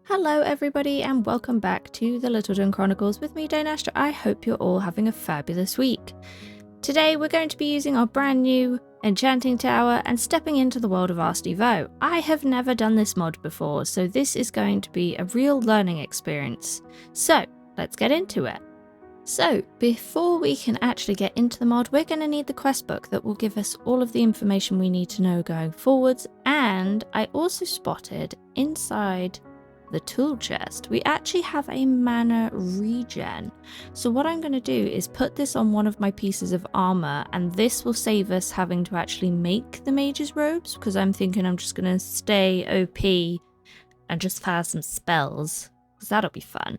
Hello everybody and welcome back to the Littleton Chronicles with me, Danestra. I hope you're all having a fabulous week. Today we're going to be using our brand new enchanting tower and stepping into the world of Nouveau. I have never done this mod before, so this is going to be a real learning experience. So let's get into it. So before we can actually get into the mod, we're going to need the quest book that will give us all of the information we need to know going forwards. And I also spotted inside the tool chest, we actually have a mana regen. So what I'm going to do is put this on one of my pieces of armor, and this will save us having to actually make the mage's robes, because I'm thinking I'm just going to stay OP and just fire some spells, because that'll be fun.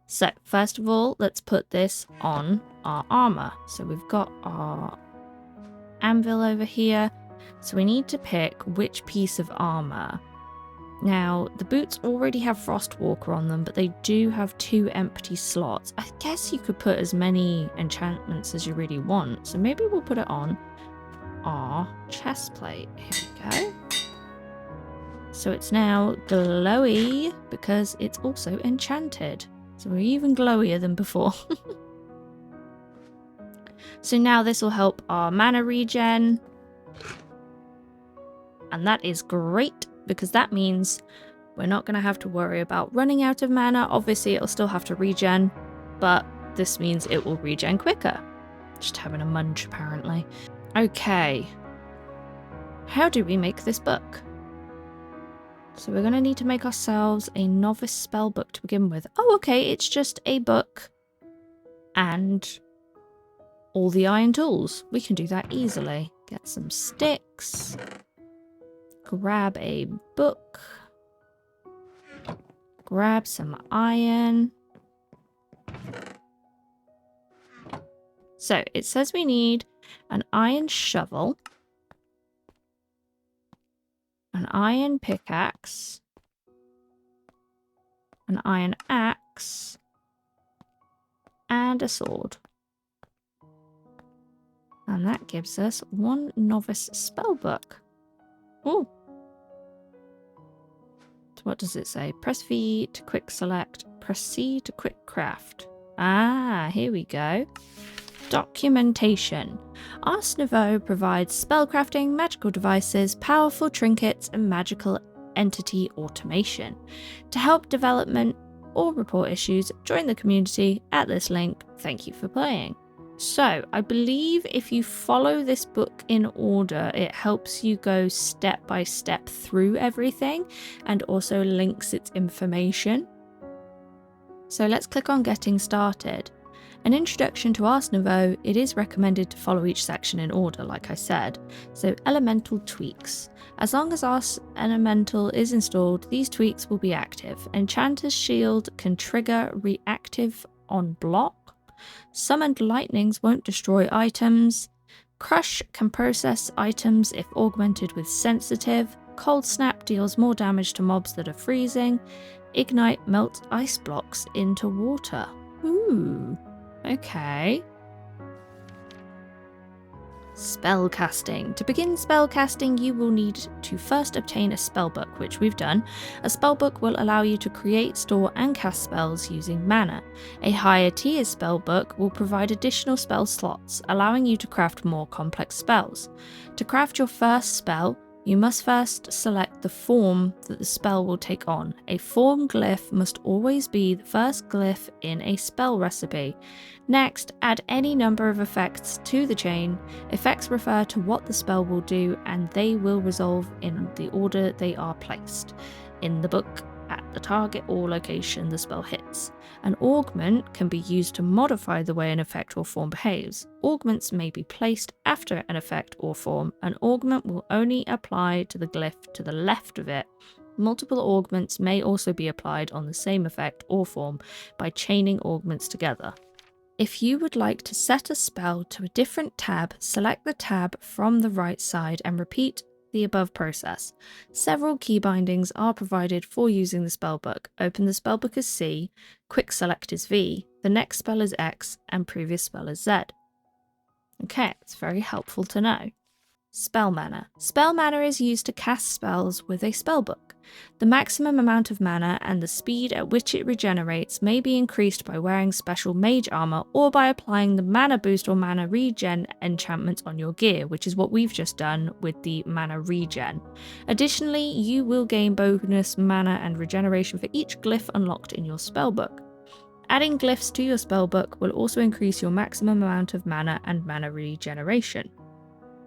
So first of all, let's put this on our armor. So we've got our anvil over here, so we need to pick which piece of armor. Now, the boots already have Frostwalker on them, but they do have 2 empty slots. I guess you could put as many enchantments as you really want, so maybe we'll put it on our chest plate. Here we go. So it's now glowy because it's also enchanted. So we're even glowier than before. So now this will help our mana regen. And that is great, because that means we're not going to have to worry about running out of mana. Obviously, it'll still have to regen, but this means it will regen quicker. Just having a munch, apparently. Okay. How do we make this book? So we're going to need to make ourselves a novice spell book to begin with. Oh, okay, it's just a book and all the iron tools. We can do that easily. Get some sticks. Grab a book, grab some iron. So it says we need an iron shovel, an iron pickaxe, an iron axe, and a sword. And that gives us 1 novice spellbook. Ooh. What does it say? Press V to quick select, press C to quick craft. Ah, here we go. Documentation. Ars Nouveau provides spellcrafting, magical devices, powerful trinkets, and magical entity automation. To help development or report issues, join the community at this link. Thank you for playing. So, I believe if you follow this book in order, it helps you go step by step through everything and also links its information. So let's click on Getting Started. An introduction to Ars Nouveau, it is recommended to follow each section in order, like I said. So elemental tweaks. As long as Ars Elemental is installed, these tweaks will be active. Enchanter's Shield can trigger reactive on block. Summoned lightnings won't destroy items. Crush can process items if augmented with sensitive. Cold Snap deals more damage to mobs that are freezing. Ignite melts ice blocks into water. Ooh, okay. Spellcasting. To begin spellcasting, you will need to first obtain a spellbook, which we've done. A spellbook will allow you to create, store, and cast spells using mana. A higher tier spellbook will provide additional spell slots, allowing you to craft more complex spells. To craft your first spell, you must first select the form that the spell will take on. A form glyph must always be the first glyph in a spell recipe. Next, add any number of effects to the chain. Effects refer to what the spell will do, and they will resolve in the order they are placed in the book at the target or location the spell hits. An augment can be used to modify the way an effect or form behaves. Augments may be placed after an effect or form. An augment will only apply to the glyph to the left of it. Multiple augments may also be applied on the same effect or form by chaining augments together. If you would like to set a spell to a different tab, select the tab from the right side and repeat the above process. Several key bindings are provided for using the spellbook. Open the spellbook as C, quick select is V, the next spell is X, and previous spell is Z. Okay, it's very helpful to know. Spell mana. Spell mana is used to cast spells with a spellbook. The maximum amount of mana and the speed at which it regenerates may be increased by wearing special mage armor or by applying the mana boost or mana regen enchantments on your gear, which is what we've just done with the mana regen. Additionally, you will gain bonus mana and regeneration for each glyph unlocked in your spellbook. Adding glyphs to your spellbook will also increase your maximum amount of mana and mana regeneration.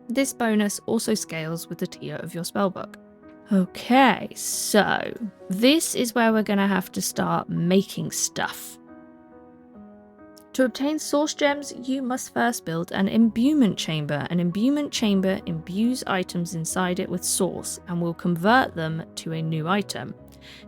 This bonus also scales with the tier of your spellbook. Okay, so this is where we're going to have to start making stuff. To obtain source gems, you must first build an imbuement chamber. An imbuement chamber imbues items inside it with source and will convert them to a new item.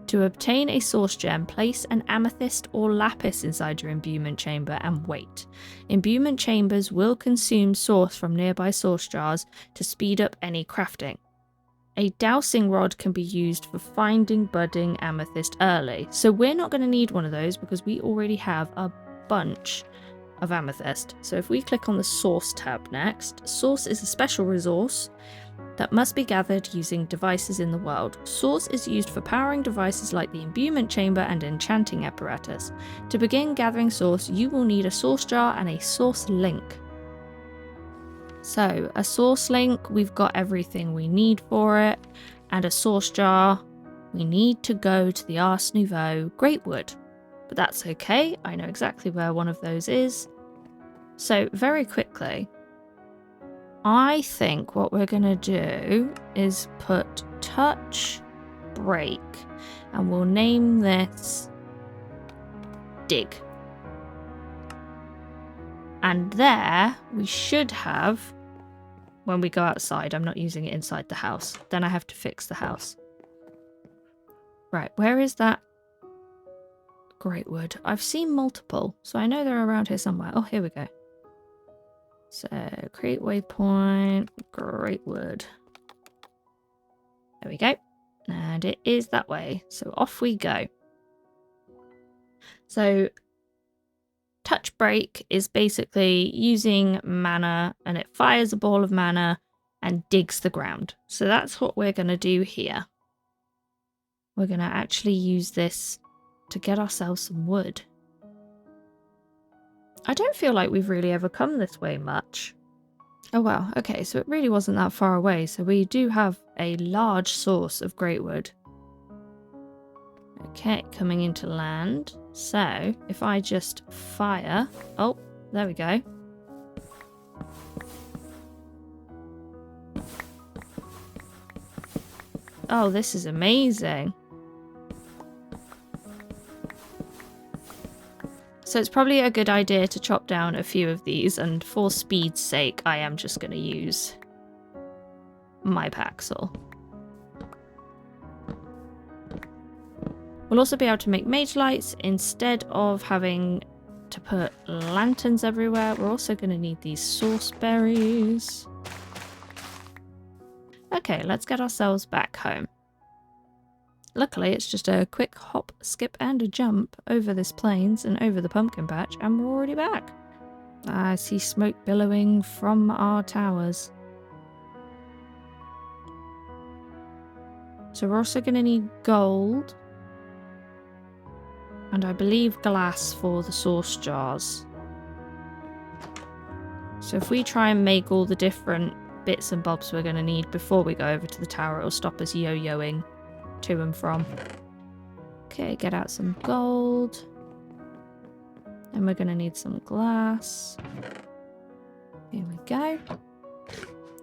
To obtain a source gem, place an amethyst or lapis inside your imbuement chamber and wait. Imbuement chambers will consume source from nearby source jars to speed up any crafting. A dowsing rod can be used for finding budding amethyst early. So we're not going to need one of those because we already have a bunch of amethyst. So if we click on the source tab next, source is a special resource that must be gathered using devices in the world. Source is used for powering devices like the imbuement chamber and enchanting apparatus. To begin gathering source, you will need a source jar and a source link. So a source link, we've got everything we need for it, and a source jar, we need to go to the Ars Nouveau Greatwood, but that's okay, I know exactly where one of those is. So very quickly, I think what we're going to do is put touch break, and we'll name this dig. And there we should have, when we go outside, I'm not using it inside the house. Then I have to fix the house. Right, where is that Greatwood? I've seen multiple, so I know they're around here somewhere. Oh, here we go. So, create waypoint, Greatwood. There we go. And it is that way. So off we go. So, touch break is basically using mana, and it fires a ball of mana and digs the ground. So that's what we're going to do here. We're going to actually use this to get ourselves some wood. I don't feel like we've really ever come this way much. Oh wow, okay, so it really wasn't that far away, so we do have a large source of Greatwood. Okay, coming into land. So, if I just fire... Oh, there we go. Oh, this is amazing. So it's probably a good idea to chop down a few of these, and for speed's sake, I am just going to use my paxel. We'll also be able to make mage lights instead of having to put lanterns everywhere. We're also going to need these source berries. Okay, let's get ourselves back home. Luckily, it's just a quick hop, skip, and a jump over this plains and over the pumpkin patch, and we're already back. I see smoke billowing from our towers. So we're also going to need gold. And I believe glass for the source jars. So if we try and make all the different bits and bobs we're going to need before we go over to the tower, it'll stop us yo-yoing to and from. Okay, get out some gold. And we're going to need some glass. Here we go.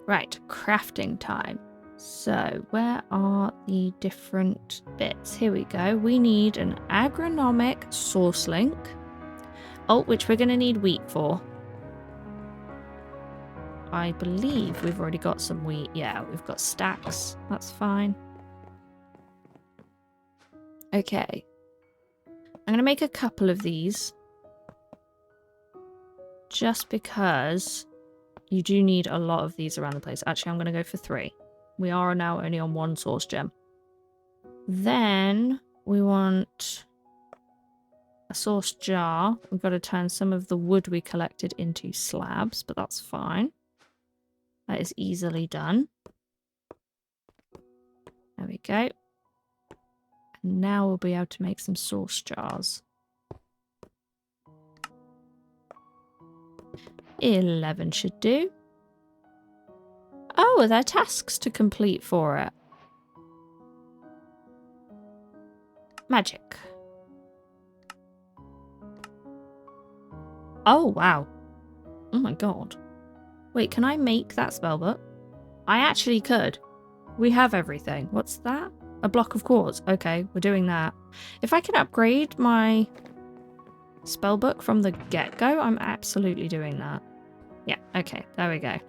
Right, crafting time. So, where are the different bits? Here we go. We need an agronomic source link. Oh, which we're going to need wheat for. I believe we've already got some wheat. Yeah, we've got stacks. That's fine. Okay. I'm going to make a couple of these. Just because you do need a lot of these around the place. Actually, I'm going to go for 3. We are now only on 1 source gem. Then we want a source jar. We've got to turn some of the wood we collected into slabs, but that's fine. That is easily done. There we go. Now we'll be able to make some sauce jars. 11 should do. Oh, are there tasks to complete for it? Magic. Oh, wow. Oh my god. Wait, can I make that spellbook? I actually could. We have everything. What's that? A block of quartz. Okay, we're doing that. If I can upgrade my spellbook from the get-go, I'm absolutely doing that. Yeah, okay, there we go.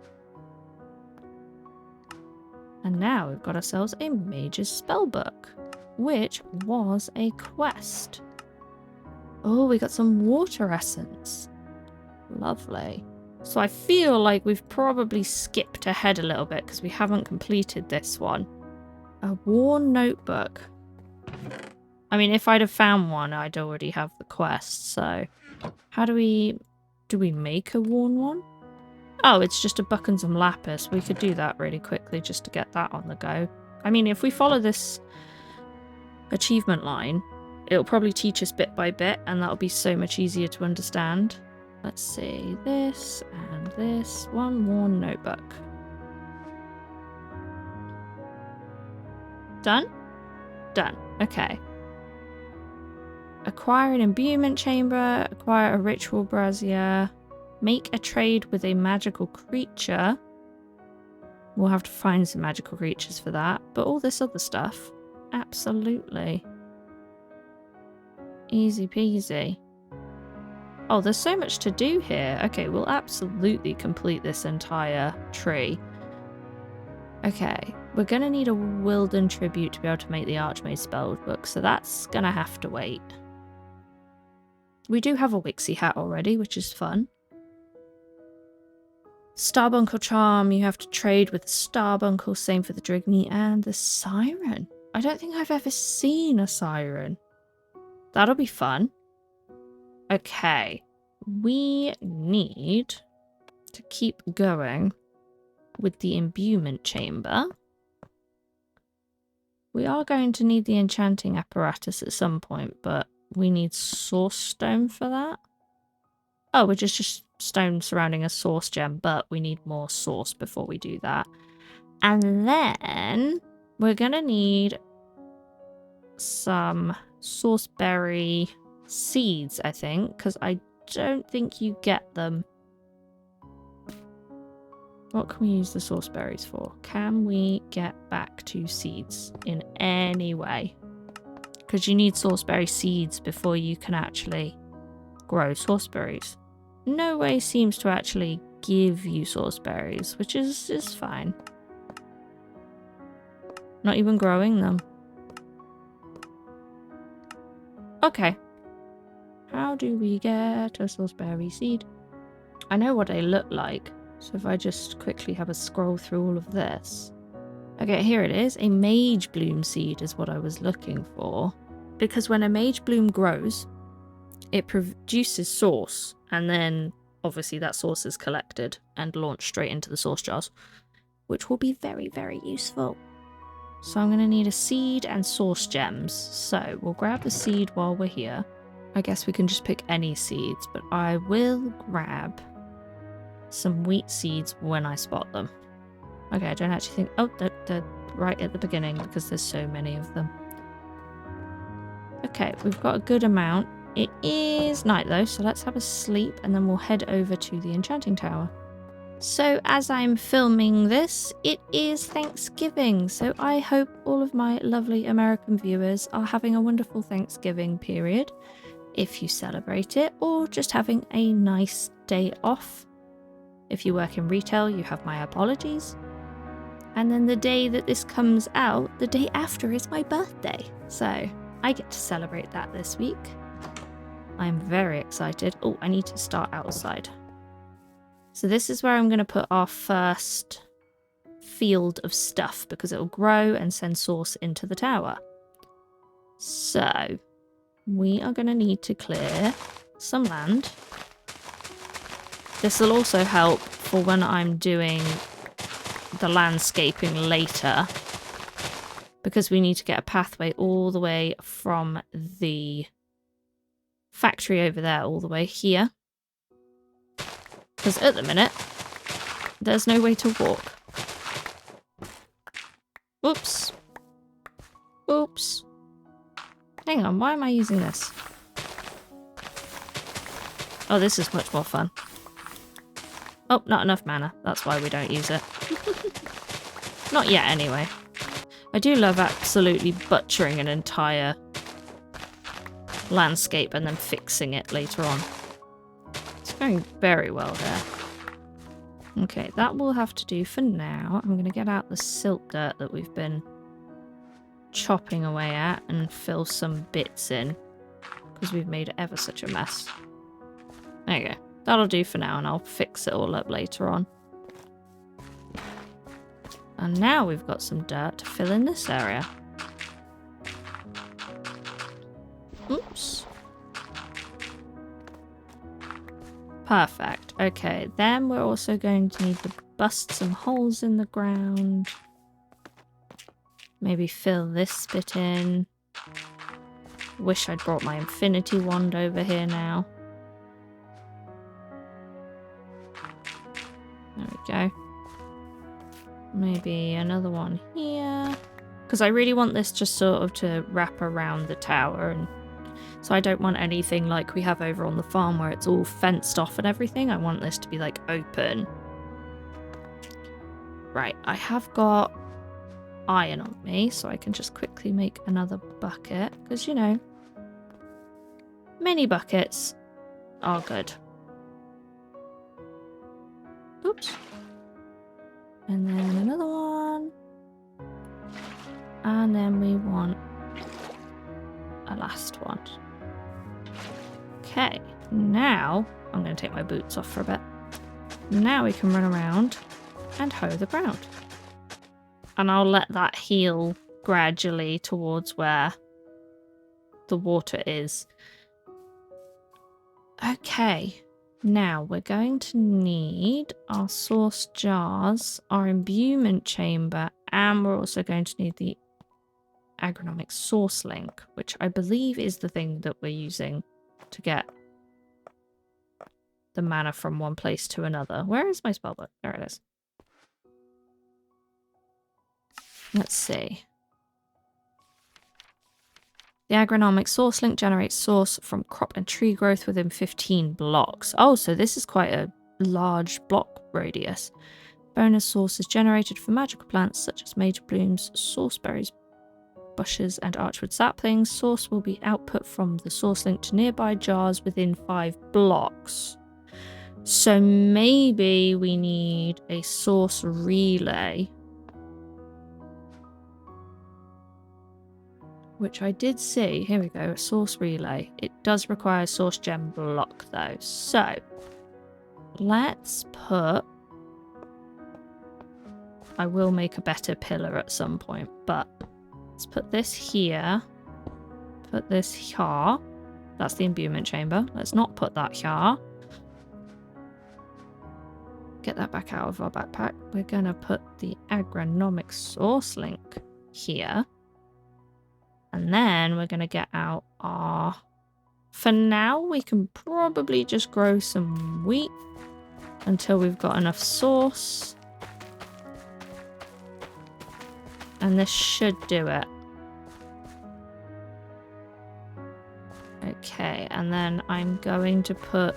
And now we've got ourselves a mage's spellbook, which was a quest. Oh, we got some water essence. Lovely. So I feel like we've probably skipped ahead a little bit because we haven't completed this one. A worn notebook. I mean, if I'd have found one, I'd already have the quest, so... How do we make a worn one? Oh, it's just a book and some lapis. We could do that really quickly just to get that on the go. I mean, if we follow this achievement line, it'll probably teach us bit by bit, and that'll be so much easier to understand. Let's see, this and this. One worn notebook. Done? Done. Okay. Acquire an imbuement chamber, acquire a ritual brazier, make a trade with a magical creature. We'll have to find some magical creatures for that, but all this other stuff, absolutely. Easy peasy. Oh, there's so much to do here. Okay, we'll absolutely complete this entire tree. Okay, we're going to need a Wilden tribute to be able to make the Archmage spellbook, so that's going to have to wait. We do have a Wixie hat already, which is fun. Starbuncle charm, you have to trade with the Starbuncle, same for the Drigney and the Siren. I don't think I've ever seen a Siren. That'll be fun. Okay, we need to keep going with the imbuement chamber. We are going to need the enchanting apparatus at some point, but we need source stone for that. Oh, which is just stone surrounding a source gem, but we need more source before we do that. And then we're gonna need some sourceberry seeds, I think, because I don't think you get them. What can we use the sourceberries for? Can we get back to seeds in any way? Because you need sourceberry seeds before you can actually grow sourceberries. No way seems to actually give you sourceberries, which is fine. Not even growing them. Okay. How do we get a sourceberry seed? I know what they look like, so if I just quickly have a scroll through all of this. Okay, here it is. A mage bloom seed is what I was looking for. Because when a mage bloom grows, it produces source, and then obviously that source is collected and launched straight into the source jars, which will be very, very useful. So I'm going to need a seed and source gems. So we'll grab the seed while we're here. I guess we can just pick any seeds, but I will grab some wheat seeds when I spot them. Okay, I don't actually think... Oh, they're right at the beginning because there's so many of them. Okay, we've got a good amount. It is night though, so let's have a sleep and then we'll head over to the enchanting tower. So as I'm filming this, it is Thanksgiving, so I hope all of my lovely American viewers are having a wonderful Thanksgiving period, if you celebrate it, or just having a nice day off. If you work in retail, you have my apologies. And then the day that this comes out, the day after is my birthday, so I get to celebrate that this week. I'm very excited. Oh, I need to start outside. So this is where I'm going to put our first field of stuff because it will grow and send source into the tower. So we are going to need to clear some land. This will also help for when I'm doing the landscaping later, because we need to get a pathway all the way from the factory over there all the way here. Because at the minute, there's no way to walk. Oops. Oops. Hang on, why am I using this? Oh, this is much more fun. Oh, not enough mana. That's why we don't use it. Not yet, anyway. I do love absolutely butchering an entire landscape and then fixing it later on. It's going very well there. Okay, that will have to do for now. I'm going to get out the silt dirt that we've been chopping away at and fill some bits in, because we've made ever such a mess. There you go. That'll do for now, and I'll fix it all up later on. And now we've got some dirt to fill in this area. Oops. Perfect. Okay, then we're also going to need to bust some holes in the ground. Maybe fill this bit in. Wish I'd brought my infinity wand over here now. There we go. Maybe another one here. Because I really want this just sort of to wrap around the tower. And so I don't want anything like we have over on the farm where it's all fenced off and everything. I want this to be like open. Right, I have got iron on me, so I can just quickly make another bucket. Because, you know, mini buckets are good. Oops. And then another one. And then we want a last one. Okay, now I'm going to take my boots off for a bit. Now we can run around and hoe the ground. And I'll let that heal gradually towards where the water is. Okay. Now, we're going to need our source jars, our imbuement chamber, and we're also going to need the agronomic source link, which I believe is the thing that we're using to get the mana from one place to another. Where is my spellbook? There it is. Let's see. The agronomic source link generates source from crop and tree growth within 15 blocks. Oh, so this is quite a large block radius. Bonus source is generated from magical plants such as major blooms, source berries, bushes, and archwood saplings. Source will be output from the source link to nearby jars within 5 blocks. So maybe we need a source relay. Which I did see. Here we go, a source relay. It does require a source gem block though. So, let's put... I will make a better pillar at some point, but let's put this here. Put this here. That's the imbuement chamber. Let's not put that here. Get that back out of our backpack. We're going to put the agronomic source link here. And then we're going to get out our... For now, we can probably just grow some wheat until we've got enough source. And this should do it. Okay, and then I'm going to put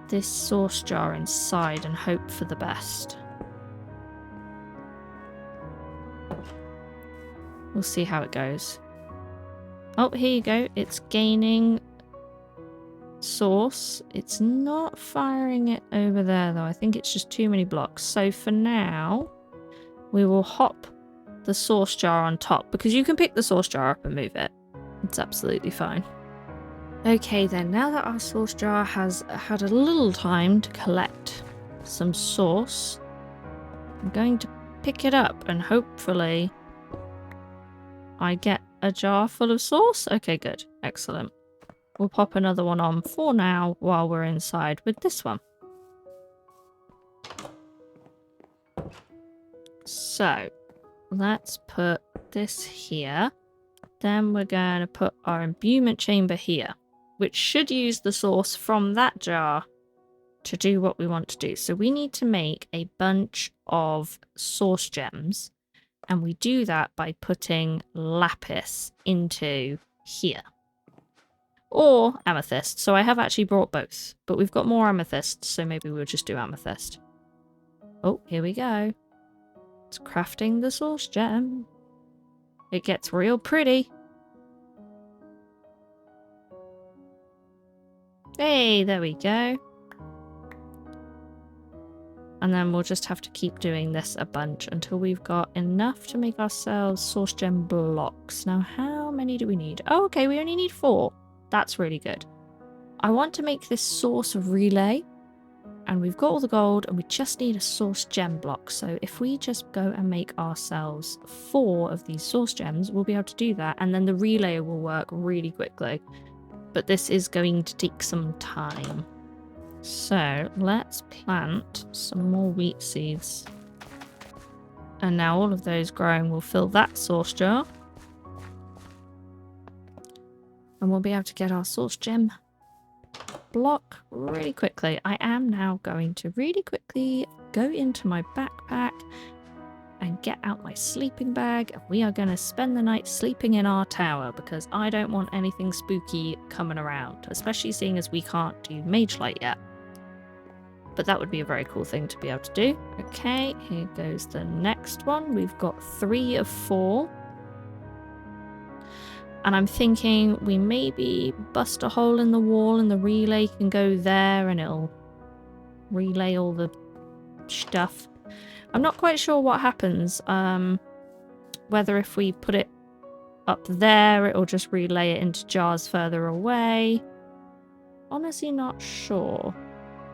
this source jar inside and hope for the best. We'll see how it goes. Oh, here you go. It's gaining source. It's not firing it over there, though. I think it's just too many blocks. So for now, we will hop the source jar on top, because you can pick the source jar up and move it. It's absolutely fine. Okay, then. Now that our source jar has had a little time to collect some source, I'm going to pick it up and hopefully... I get a jar full of sauce? Okay, good. Excellent. We'll pop another one on for now while we're inside with this one. So, let's put this here. Then we're going to put our imbuement chamber here, which should use the source from that jar to do what we want to do. So we need to make a bunch of source gems, and we do that by putting lapis into here. Or amethyst. So I have actually brought both, but we've got more amethyst, so maybe we'll just do amethyst. Oh, here we go. It's crafting the source gem. It gets real pretty. Hey, there we go. And then we'll just have to keep doing this a bunch until we've got enough to make ourselves source gem blocks. Now, how many do we need? Oh, okay, we only need 4. That's really good. I want to make this source relay, and we've got all the gold, and we just need a source gem block. So if we just go and make ourselves 4 of these source gems, we'll be able to do that, and then the relay will work really quickly. But this is going to take some time. So let's plant some more wheat seeds. And now all of those growing will fill that source jar. And we'll be able to get our source gem block really quickly. I am now going to really quickly go into my backpack and get out my sleeping bag. And we are going to spend the night sleeping in our tower because I don't want anything spooky coming around, especially seeing as we can't do mage light yet. But that would be a very cool thing to be able to do. Okay, here goes the next one. We've got 3 of 4. And I'm thinking we maybe bust a hole in the wall and the relay can go there and it'll relay all the stuff. I'm not quite sure what happens. Whether if we put it up there, it'll just relay it into jars further away. Honestly, not sure.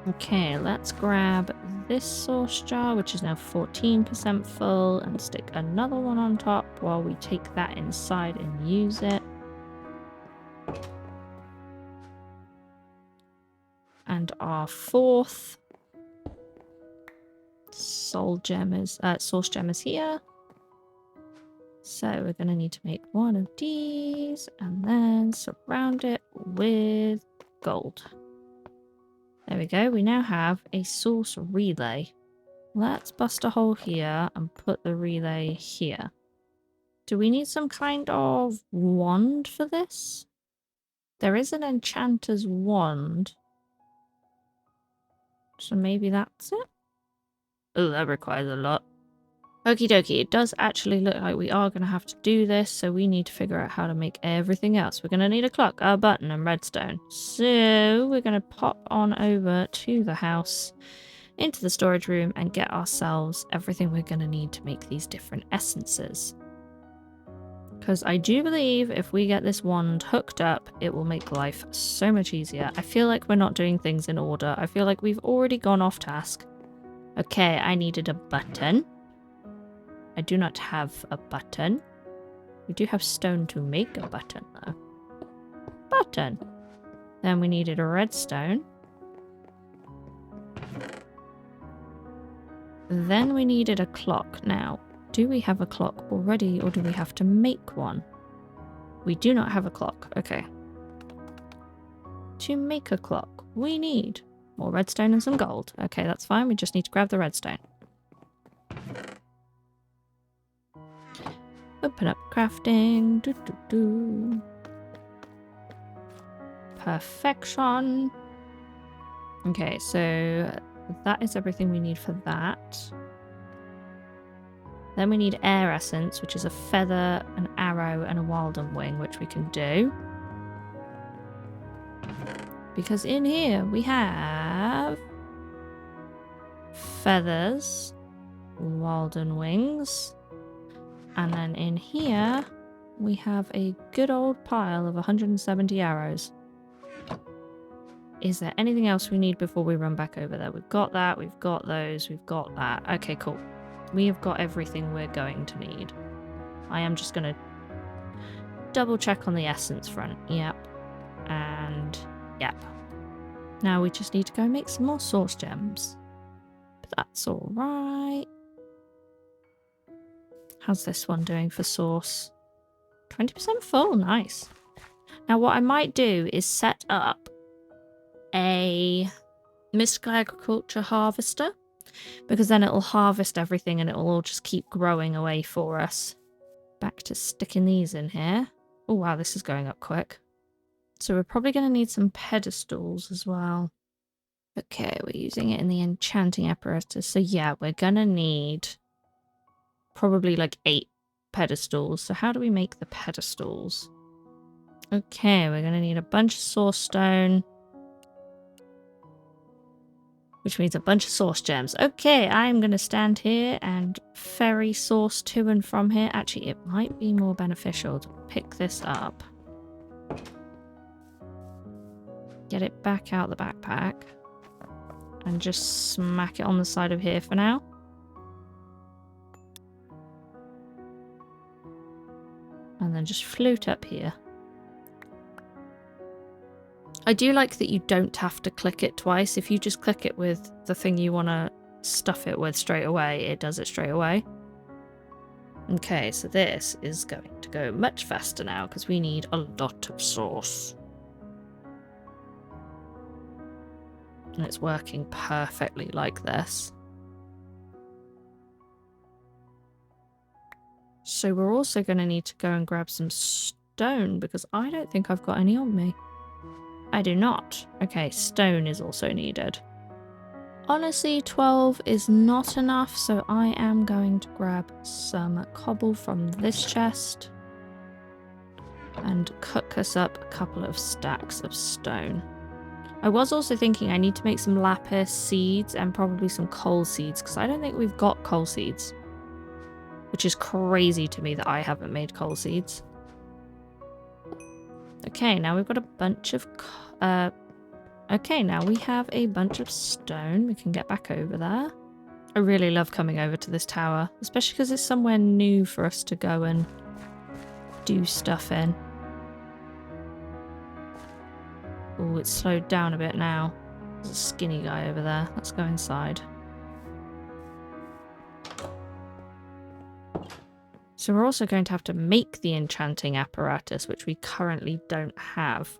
Okay, let's grab this source jar, which is now 14% full, and stick another one on top while we take that inside and use it. And our 4th source gem is here. So we're going to need to make 1 of these and then surround it with gold. There we go. We now have a source relay. Let's bust a hole here and put the relay here. Do we need some kind of wand for this? There is an enchanter's wand. So maybe that's it? Oh, that requires a lot. Okie dokie, it does actually look like we are going to have to do this, so we need to figure out how to make everything else. We're going to need a clock, a button, and redstone. So we're going to pop on over to the house, into the storage room, and get ourselves everything we're going to need to make these different essences. Because I do believe if we get this wand hooked up, it will make life so much easier. I feel like we're not doing things in order. I feel like we've already gone off task. Okay, I needed a button. I do not have a button. We do have stone to make a button, though. Button. Then we needed a redstone. Then we needed a clock. Now, do we have a clock already, or do we have to make one? We do not have a clock. Okay. To make a clock, we need more redstone and some gold. Okay, that's fine. We just need to grab the redstone. Open up crafting. Perfection. Okay, so that is everything we need for that. Then we need air essence, which is a feather, an arrow, and a wilden wing, which we can do. Because in here we have feathers, wilden wings, and then in here we have a good old pile of 170 arrows. Is there anything else we need before we run back over there? We've got that, we've got those, we've got that. Okay, cool. We have got everything we're going to need. I am just going to double check on the essence front. Yep. And yep. Now we just need to go make some more source gems. But that's alright. How's this one doing for sauce? 20% full, nice. Now what I might do is set up a mystical agriculture harvester, because then it'll harvest everything and it'll all just keep growing away for us. Back to sticking these in here. Oh wow, this is going up quick. So we're probably going to need some pedestals as well. Okay, we're using it in the enchanting apparatus. So yeah, we're going to need probably like 8 pedestals. So how do we make the pedestals? Okay, we're going to need a bunch of source stone, which means a bunch of source gems. Okay, I'm going to stand here and ferry source to and from here. Actually, it might be more beneficial to pick this up. Get it back out the backpack. And just smack it on the side of here for now. And then just float up here. I do like that you don't have to click it twice. If you just click it with the thing you want to stuff it with straight away, it does it straight away. Okay, so this is going to go much faster now because we need a lot of sauce. And it's working perfectly like this. So we're also going to need to go and grab some stone because I don't think I've got any on me. I do not. Okay, stone is also needed. Honestly, 12 is not enough, so I am going to grab some cobble from this chest and cook us up a couple of stacks of stone. I was also thinking I need to make some lapis seeds and probably some coal seeds because I don't think we've got coal seeds. Which is crazy to me that I haven't made coal seeds. Okay, now we've got a bunch of... okay, now we have a bunch of stone. We can get back over there. I really love coming over to this tower, especially because it's somewhere new for us to go and do stuff in. Oh, it's slowed down a bit now. There's a skinny guy over there. Let's go inside. So we're also going to have to make the enchanting apparatus, which we currently don't have.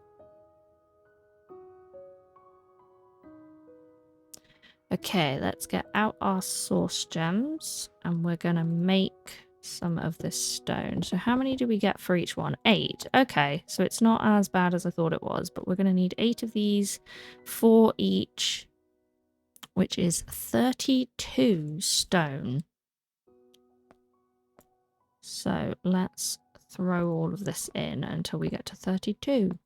Okay, let's get out our source gems and we're going to make some of this stone. So how many do we get for each one? 8. Okay, so it's not as bad as I thought it was, but we're going to need 8 of these, 4 each, which is 32 stone. So let's throw all of this in until we get to 32.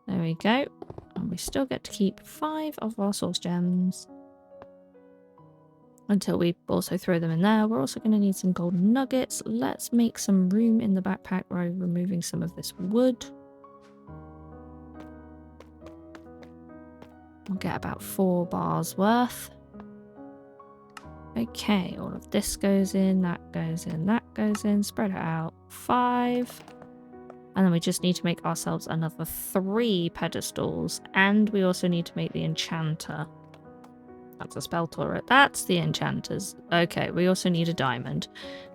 There we go. And we still get to keep 5 of our source gems. Until we also throw them in there. We're also going to need some golden nuggets. Let's make some room in the backpack by removing some of this wood. We'll get about 4 bars worth. Okay, all of this goes in, that goes in, that goes in. Spread it out. 5. And then we just need to make ourselves another 3 pedestals. And we also need to make the enchanter. That's a spell turret. That's the enchanters. Okay, we also need a diamond.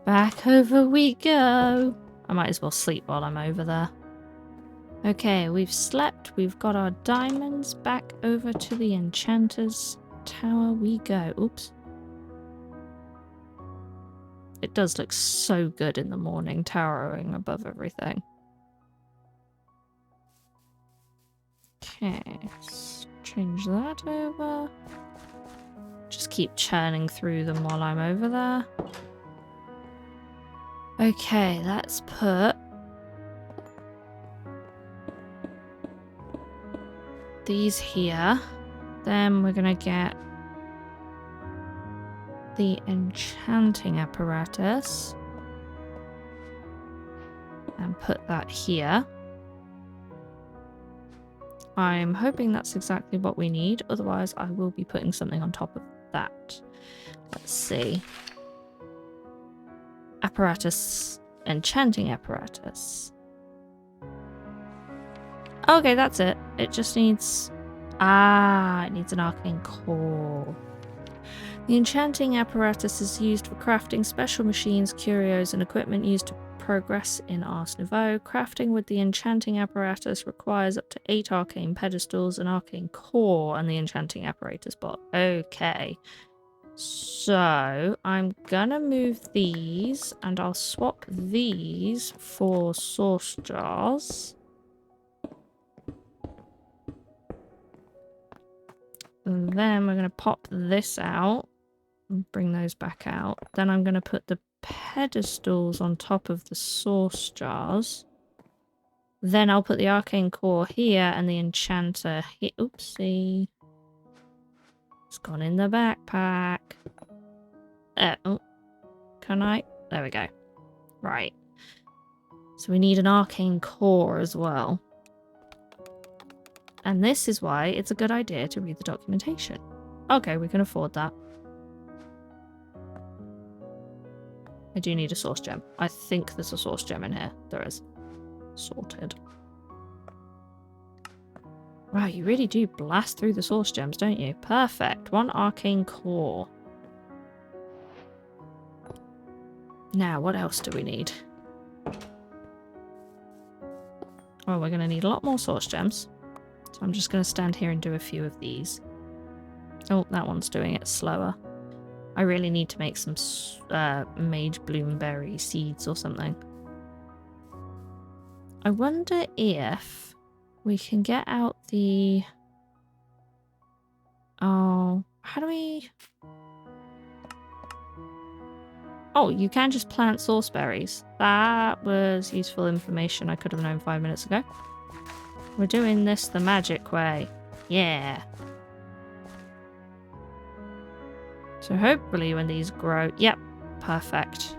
Back over we go. I might as well sleep while I'm over there. Okay, we've slept. We've got our diamonds. Back over to the enchanter's tower we go. Oops. It does look so good in the morning, towering above everything. Okay, let's change that over. Just keep churning through them while I'm over there. Okay, let's put these here. Then we're gonna get the enchanting apparatus and put that here. I'm hoping that's exactly what we need, otherwise I will be putting something on top of that. Let's see. Apparatus, enchanting apparatus. Okay, that's it. It just needs... Ah, it needs an arcane core. The enchanting apparatus is used for crafting special machines, curios, and equipment used to progress in Ars Nouveau. Crafting with the enchanting apparatus requires up to 8 arcane pedestals, an arcane core, and the enchanting apparatus bot. Okay. So, I'm gonna move these, and I'll swap these for source jars. And then we're gonna pop this out. Bring those back out. Then I'm going to put the pedestals on top of the source jars. Then I'll put the arcane core here and the enchanter here. Oopsie. It's gone in the backpack. Oh, can I? There we go. Right. So we need an arcane core as well. And this is why it's a good idea to read the documentation. Okay, we can afford that. I do need a source gem. I think there's a source gem in here. There is. Sorted. Wow, you really do blast through the source gems, don't you? Perfect. 1 arcane core. Now, what else do we need? Well, we're going to need a lot more source gems. So I'm just going to stand here and do a few of these. Oh, that one's doing it slower. I really need to make some mage bloomberry seeds or something. I wonder if we can get out the... Oh, how do we... Oh, you can just plant source berries. That was useful information I could have known 5 minutes ago. We're doing this the magic way. Yeah. So hopefully when these grow... Yep, perfect.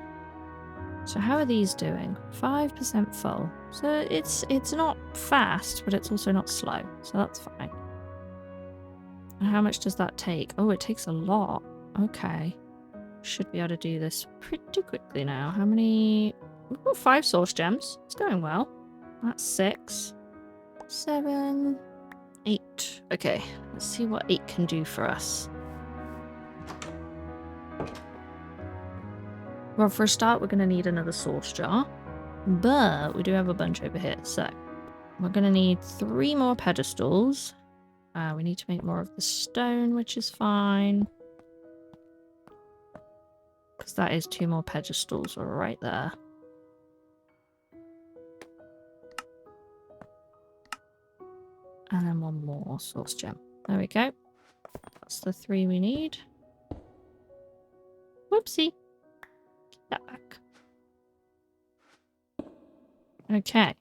So how are these doing? 5% full. So it's not fast, but it's also not slow. So that's fine. And how much does that take? Oh, it takes a lot. Okay. Should be able to do this pretty quickly now. How many... We've got 5 source gems. It's going well. That's 6. 7. 8. Okay, let's see what 8 can do for us. Well, for a start, we're going to need another source jar. But we do have a bunch over here, so we're going to need 3 more pedestals. We need to make more of the stone, which is fine. Because that is 2 more pedestals right there. And then 1 more source gem. There we go. That's the 3 we need. Whoopsie. Get that back. Okay.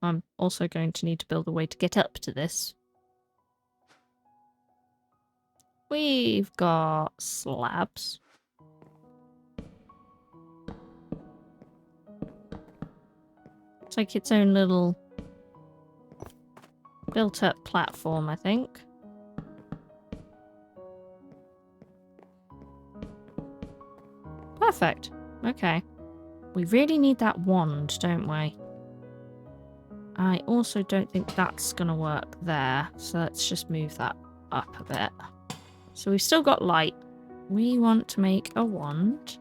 I'm also going to need to build a way to get up to this. We've got slabs. It's like its own little built-up platform, I think. Perfect. Okay. We really need that wand, don't we? I also don't think that's going to work there. So let's just move that up a bit. So we've still got light. We want to make a wand.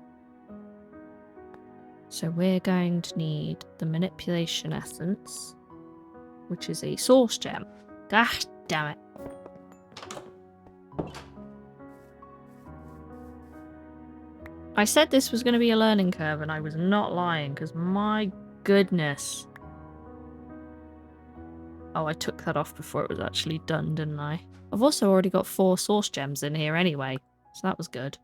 So we're going to need the manipulation essence, which is a source gem. Gosh damn it. I said this was going to be a learning curve, and I was not lying, because my goodness. Oh, I took that off before it was actually done, didn't I? I've also already got 4 source gems in here anyway, so that was good.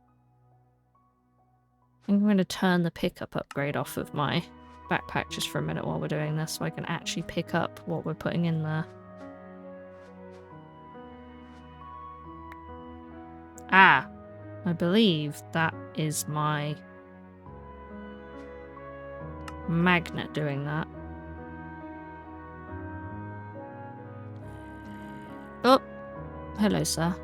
I think I'm going to turn the pickup upgrade off of my backpack just for a minute while we're doing this, so I can actually pick up what we're putting in there. Ah! I believe that is my magnet doing that. Oh! Hello, sir.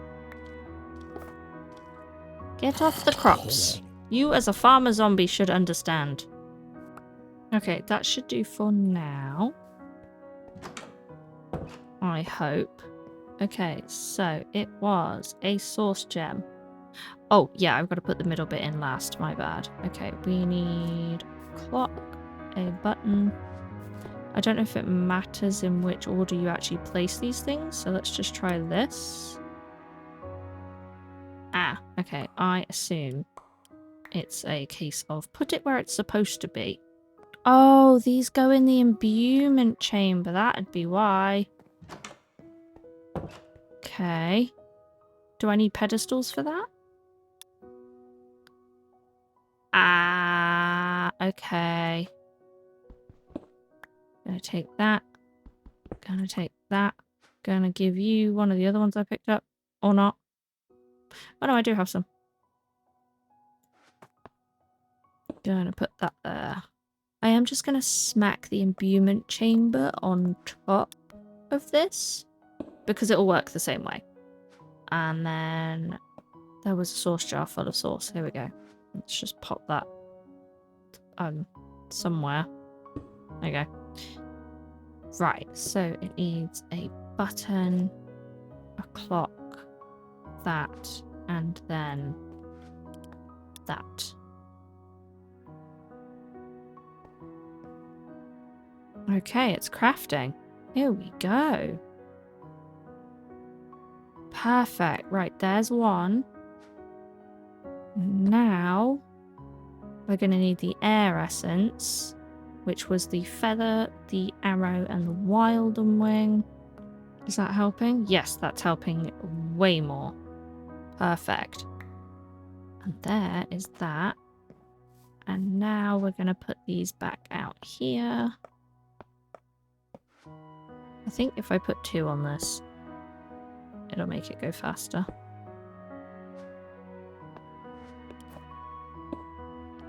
Get off the crops. You as a farmer zombie should understand. Okay, that should do for now. I hope. Okay, so it was a source gem. Oh, yeah, I've got to put the middle bit in last. My bad. Okay, we need a clock, a button. I don't know if it matters in which order you actually place these things, so let's just try this. Ah, okay, I assume it's a case of put it where it's supposed to be. Oh, these go in the imbuement chamber. That'd be why. Okay. Do I need pedestals for that? Ah, okay. Gonna take that. Gonna take that. Gonna give you one of the other ones I picked up. Or not. Oh no, I do have some. Gonna put that there. I am just gonna smack the imbuement chamber on top of this, because it'll work the same way. And then there was a sauce jar full of sauce. Here we go. Let's just pop that somewhere. There you go. Right, so it needs a button, a clock, that, and then that. Okay, it's crafting. Here we go. Perfect. Right, there's one. Now, we're going to need the air essence, which was the feather, the arrow, and the wilden wing. Is that helping? Yes, that's helping way more. Perfect. And there is that. And now we're going to put these back out here. I think if I put 2 on this, it'll make it go faster.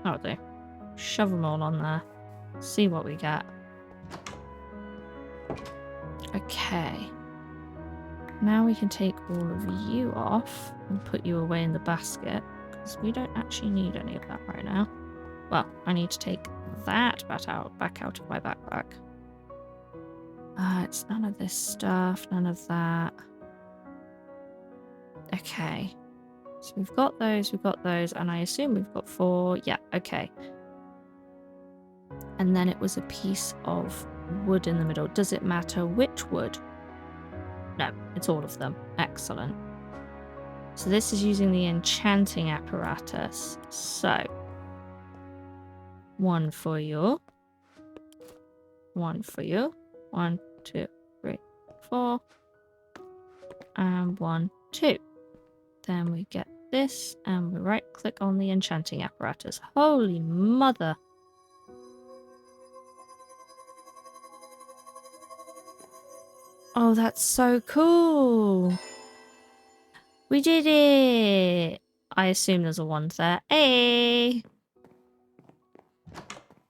That'll do. Shove them all on there. See what we get. Okay. Now we can take all of you off and put you away in the basket, because we don't actually need any of that right now. Well, I need to take that back out of my backpack. It's none of this stuff, none of that. Okay. So we've got those, and I assume we've got 4. Yeah, okay. And then it was a piece of wood in the middle. Does it matter which wood? No, it's all of them. Excellent. So this is using the enchanting apparatus. So, 1 for you. 1 for you. 1, 2, 3, 4. And 1, 2. Then we get this, and we right click on the enchanting apparatus. Holy mother! Oh, that's so cool! We did it! I assume there's a 1 there. Hey!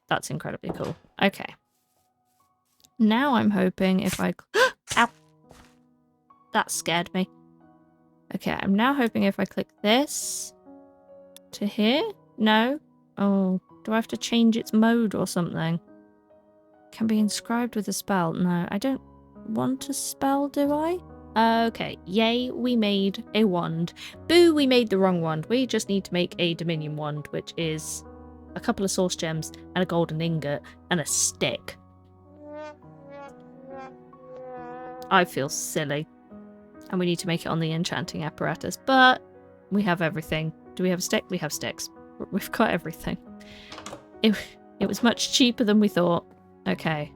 That's incredibly cool. Okay. Now I'm hoping if I... Ow! That scared me. Okay, I'm now hoping if I click this to here? No? Oh, do I have to change its mode or something? Can be inscribed with a spell. No, I don't want a spell, do I? Okay, yay, we made a wand. Boo, we made the wrong wand. We just need to make a Dominion wand, which is a couple of source gems and a golden ingot and a stick. I feel silly. And we need to make it on the enchanting apparatus, but we have everything. Do we have a stick? We have sticks. We've got everything. It was much cheaper than we thought. Okay.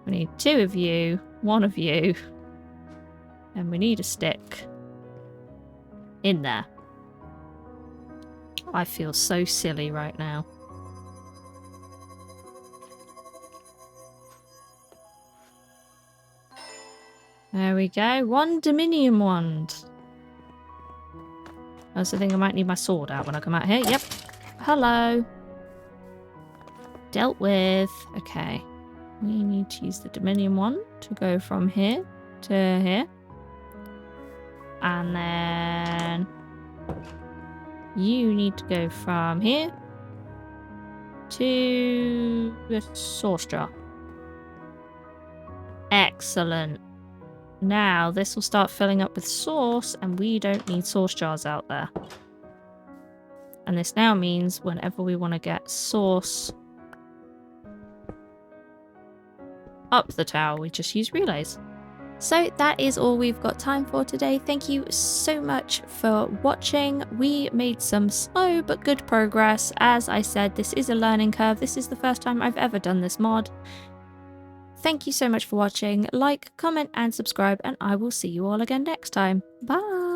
We need 2 of you, 1 of you, and we need a stick in there. I feel so silly right now. There we go. 1 Dominion wand. I also think I might need my sword out when I come out here. Yep. Hello. Dealt with. Okay. We need to use the Dominion wand to go from here to here. And then you need to go from here to the sauce jar. Excellent. Now this will start filling up with sauce, and we don't need sauce jars out there. And this now means whenever we want to get source up the tower, we just use relays. So that is all we've got time for today. Thank you so much for watching. We made some slow but good progress. As I said, this is a learning curve. This is the first time I've ever done this mod. Thank you so much for watching. Like, comment and subscribe, and I will see you all again next time. Bye!